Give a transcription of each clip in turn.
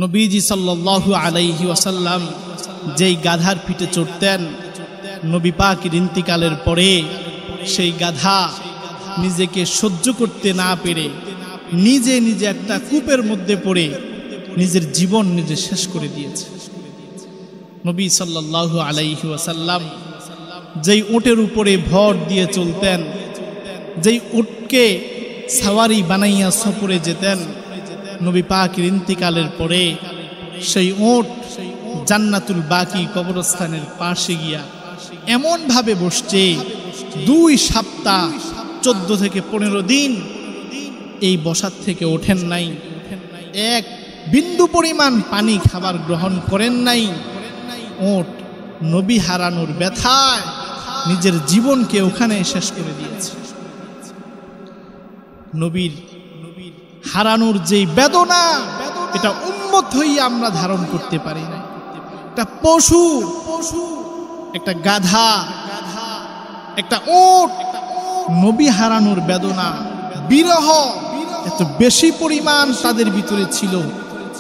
নবীজি সাল্লাল্লাহু আলাইহি ওয়াসাল্লাম যেই গাধার পিঠে চড়তেন, নবী পাকের ইন্তিকালের পরে সেই গাধা নিজেকে সহ্য করতে না পেরে নিজে নিজে একটা কূপের মধ্যে পড়ে নিজের জীবন নিজে শেষ করে দিয়েছে। নবী সাল্লাল্লাহু আলাইহি ওয়াসাল্লাম যেই উটের উপরে ভর দিয়ে চলতেন, যেই উটকে সাওয়ারি বানাইয়া সফরে যেতেন, নবী পাকের ইন্তিকালের পরে সেই উট জান্নাতুল বাকি কবরস্থানের পাশে গিয়া এমন ভাবে বসছে 2 সপ্তাহ 14 থেকে 15 দিন এই বসার থেকে ওঠেন নাই, এক বিন্দু পরিমাণ পানি খাবার গ্রহণ করেন নাই। উট নবী হারানোর ব্যথায় নিজের জীবনকে ওখানে শেষ করে দিয়েছে। নবীর হারানোর যেই বেদনা, এটা উম্মত হইয়া আমরা ধারণ করতে পারি না। একটা পশু, একটা গাধা, একটা উট, নবী হারানোর বেদনা, বিরহ এত বেশি পরিমাণ তাদের ভিতরে ছিল,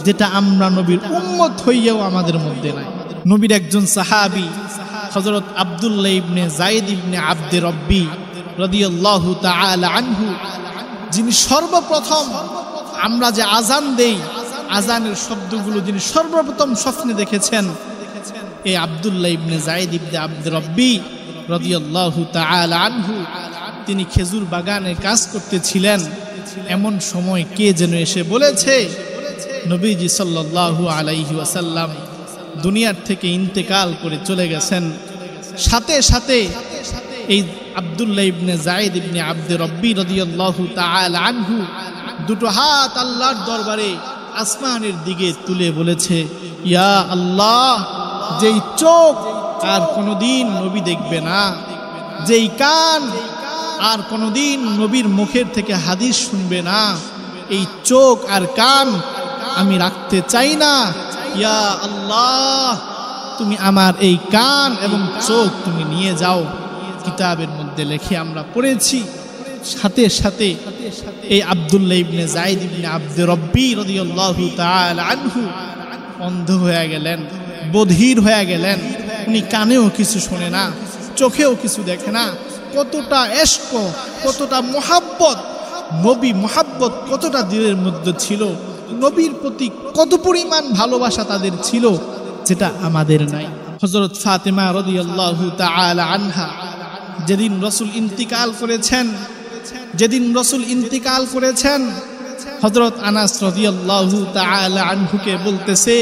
যেটা আমরা নবীর উম্মত হইয়াও আমাদের মধ্যে নাই। নবীর একজন সাহাবী হযরত আব্দুল্লাহ ইবনে যায়েদ ইবনে আব্দে রব্বি রাদিয়াল্লাহু তাআলা আনহু, যিনি সর্বপ্রথম আমরা যে আজান দেই, আজানের শব্দগুলো যিনি সর্বপ্রথম স্বপ্নে দেখেছেন, এই আব্দুল্লাহ ইবনে যায়েদ ইবনে আব্দে রব্বি রাদিয়াল্লাহু তাআলা আনহু, তিনি খেজুর বাগানে কাজ করতেছিলেন। এমন সময় কে যেন এসে বলেছে, নবীজি সাল্লাল্লাহু আলাইহি ওয়াসাল্লাম দুনিয়ার থেকে ইন্তেকাল করে চলে গেছেন। সাথে সাথে এই আব্দুল্লাহ ইবনে যায়েদ ইবনে আব্দে রব্বি রাদিয়াল্লাহু তাআলা আনহু দুটো হাত আল্লাহর দরবারে আসমানের দিকে তুলে বলেছে, ইয়া আল্লাহ, যেই চোখ আর কোনোদিন নবী দেখবে না, যেই কান আর কোনোদিন নবীর মুখের থেকে হাদিস শুনবে না, এই চোখ আর কান আমি রাখতে চাই না। ইয়া আল্লাহ, তুমি আমার এই কান এবং চোখ তুমি নিয়ে যাও। কিতাবের মধ্যে লেখে আমরা পড়েছি, সাথে সাথে এই আব্দুল্লাহ ইবনে যায়েদ ইবনে আব্দে রব্বি রাদিয়াল্লাহু তাআলা আনহু অন্ধ হয়ে গেলেন, বধির হয়ে গেলেন। উনি কানেও কিছু শোনে না, চোখেও কিছু দেখে না। কতটা ইশক, কতটা মুহাব্বত, নবী মুহাব্বত কতটা দিলের মধ্যে ছিল, নবীর প্রতি কত পরিমাণ ভালোবাসা তাদের ছিল, যেটা আমাদের নাই। হযরত ফাতেমা রাদিয়াল্লাহু তাআলা আনহা যেদিন রাসূল ইন্তিকাল করেছেন, হযরত আনাস রাদিয়াল্লাহু তাআলা আনহুকে বলতেছে,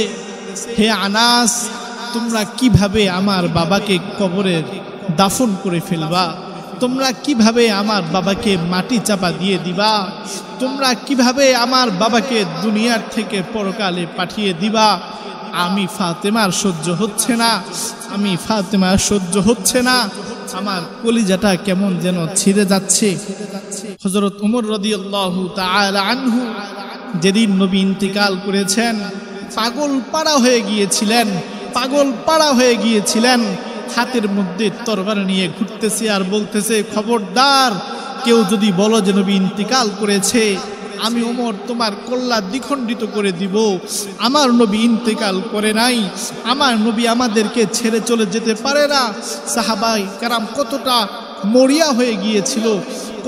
হে আনাস, তোমরা কিভাবে আমার বাবাকে কবরে দাফন করে ফেলবা? তোমরা কিভাবে আমার বাবাকে মাটি চাপা দিয়ে দিবা? তোমরা কিভাবে আমার বাবাকে দুনিয়ার থেকে পরকালে পাঠিয়ে দিবা? আমি ফাতেমার সহ্য হচ্ছে না, আমার কলিজাটা কেমন যেন ছিঁড়ে যাচ্ছে। হযরত ওমর রাদিয়াল্লাহু তাআলা আনহু যেদিন নবী ইন্তিকাল করেছেন, পাগল পাড়া হয়ে গিয়েছিলেন। হাতের মধ্যে তরবারি নিয়ে ঘুরতেছে আর বলতেছে, খবরদার, কেউ যদি বলো যে নবী ইন্তিকাল করেছে, আমি ওমর তোমার কল্লা দ্বিখণ্ডিত করে দিব। আমার নবী ইন্তেকাল করে নাই, আমার নবী আমাদেরকে ছেড়ে চলে যেতে পারে না। সাহাবায়ে কেরাম কতটা মরিয়া হয়ে গিয়েছিল,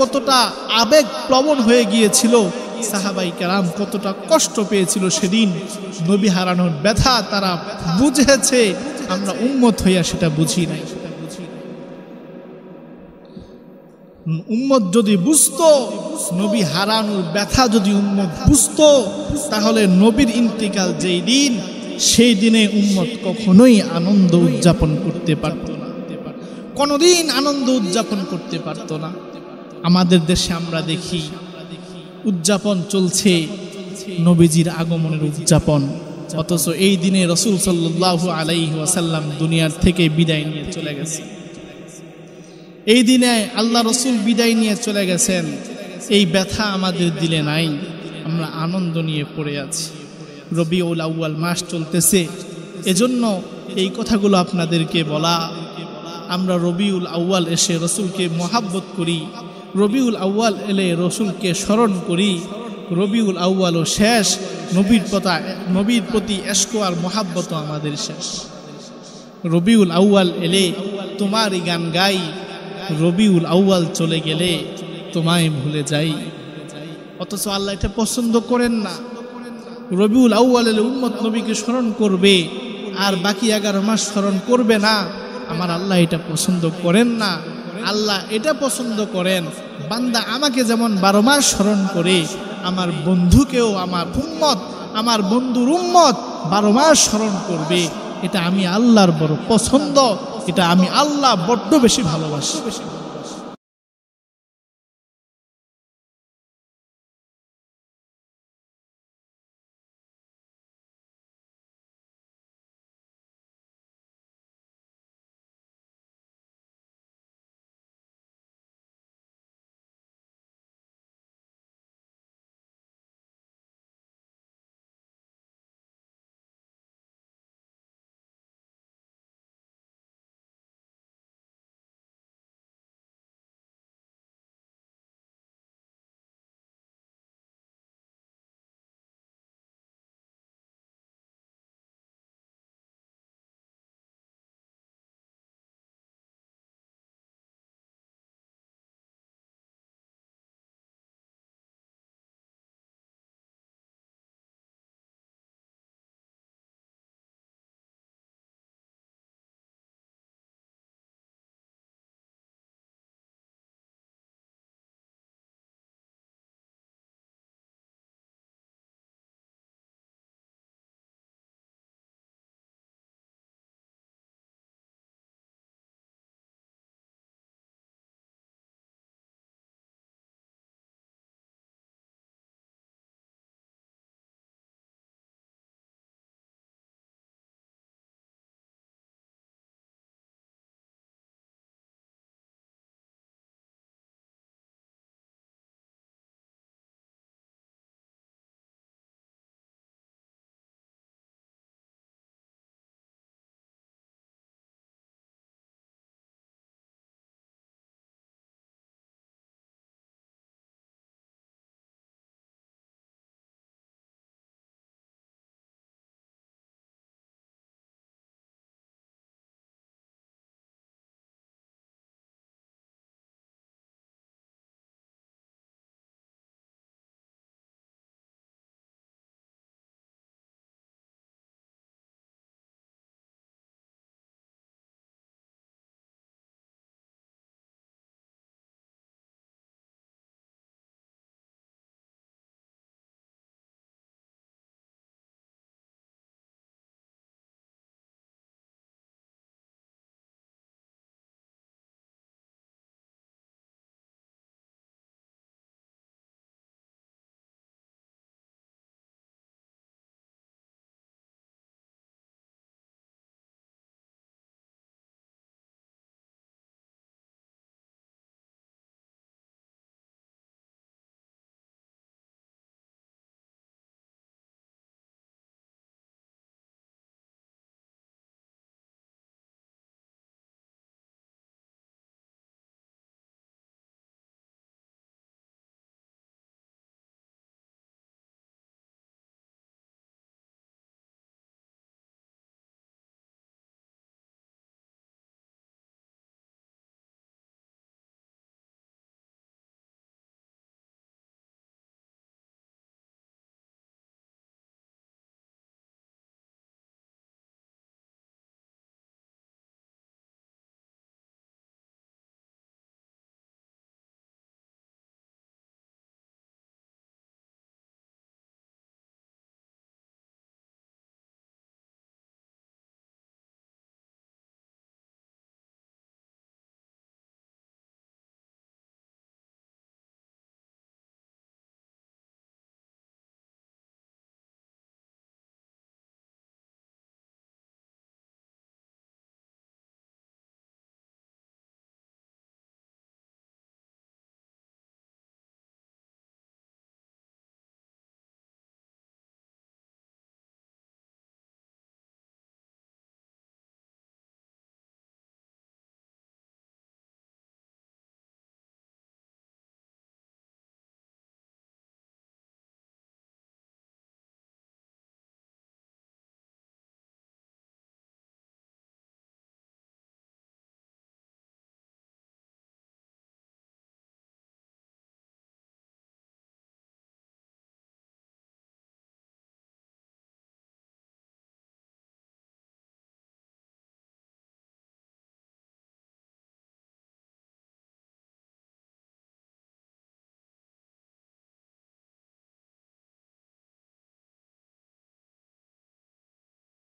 কতটা আবেগ প্লবন হয়ে গিয়েছিল, সাহাবায়ে কেরাম কতটা কষ্ট পেয়েছিল সেদিন। নবী হারানোর ব্যথা তারা বুঝেছে, আমরা উম্মত হইয়া সেটা বুঝি নাই। উম্মত যদি বুঝতো, নবী হারানোর ব্যথা যদি উম্মত বুঝতো, তাহলে নবীর ইন্তিকাল যেই দিন, সেই দিনে উম্মত কখনোই আনন্দ উদযাপন করতে পারত না, কোনোদিন আনন্দ উদযাপন করতে পারত না। আমাদের দেশে আমরা দেখি উদযাপন চলছে নবীজির আগমনের উদযাপন, অথচ এই দিনে রাসূল সাল্লাল্লাহু আলাইহি ওয়াসাল্লাম দুনিয়ার থেকে বিদায় নিয়ে চলে গেছে। এই দিনে আল্লাহ রাসূল বিদায় নিয়ে চলে গেছেন, এই ব্যথা আমাদের দিলে নাই, আমরা আনন্দ নিয়ে পড়ে আছি। রবিউল আউয়াল মাস চলতেছে, এজন্য এই কথাগুলো আপনাদেরকে বলা। আমরা রবিউল আউয়াল এসে রাসূলকে মহাব্বত করি, রবিউল আউয়াল এলে রাসূলকে স্মরণ করি। রবিউল আউয়ালও শেষ, নবীর প্রতি ইশক আর মহাব্বত আমাদের শেষ। রবিউল আউয়াল এলে তোমারই গান গাই, রবিউল আউয়াল চলে গেলে তোমায় ভুলে যাই। অথচ আল্লাহ এটা পছন্দ করেন না। রবিউল আউয়াল এলে উম্মত নবীকে স্মরণ করবে আর বাকি 11 মাস স্মরণ করবে না, আমার আল্লাহ এটা পছন্দ করেন না। আল্লাহ এটা পছন্দ করেন, বান্দা আমাকে যেমন 12 মাস স্মরণ করে আমার বন্ধুকেও, আমার উম্মত, আমার বন্ধুর উম্মত 12 মাস স্মরণ করবে। এটা আমি আল্লাহর বড় পছন্দ, এটা আমি আল্লাহ বড্ড বেশি ভালোবাসি।